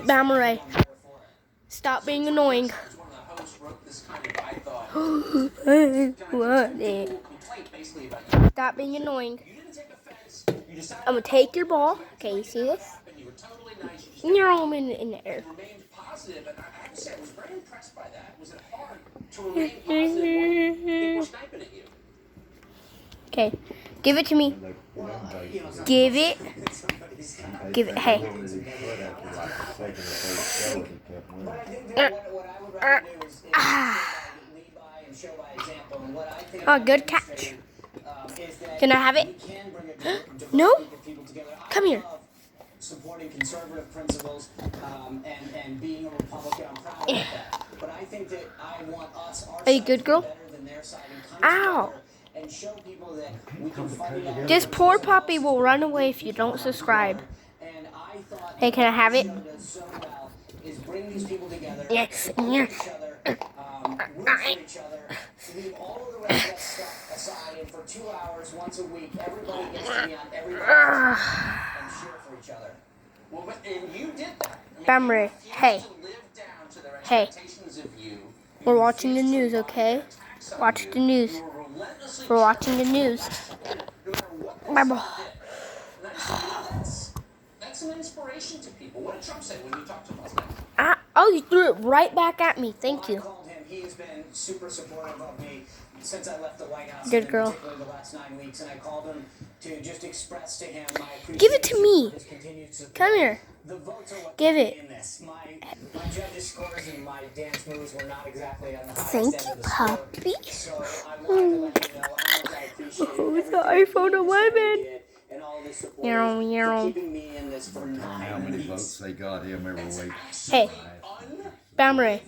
Bamaray, stop being annoying. Stop being annoying. I'm gonna take your ball. Okay, you see this? You're all in the air. Okay, give it to me. Give it. Give it. Hey. Oh, good catch. Can I have it? No? Come here. Supporting conservative principles and being a Republican, I'm proud of that. But I think that I want us, our Are you good, girl? better than their side and Ow! and show people that we can fight it out. This poor puppy will run away if you don't subscribe. And I thought Hey, can I have it? so well is bring these people together, Yes. root for each other, leave all of the rest of that stuff aside, and for 2 hours once a week, everybody gets to be on everybody and cheer for each other. Well, but and you did that. Bamaray, hey. Hey. We're watching the news, okay? Watch the news. We're watching the news. That's an inspiration to people. What did Trump say when you talked to him last night? Oh, you threw it right back at me. Thank you. I called him. He has been super supportive of me since I left the White House. Good girl. Particularly the last 9 weeks, and I called him to just express to him my appreciation. Give it to me. For his continued support. Come here. The votes are what Give it. in this. My judges' scores and my dance moves were not exactly on the highest Thank end you, of the score. puppy. So I wanted to let you know how much I appreciate Oh, it's the everything iPhone you 11. did and all the support Meow. for keeping me in this for 9 How many weeks. votes they got him every week? Hey, Bamaray,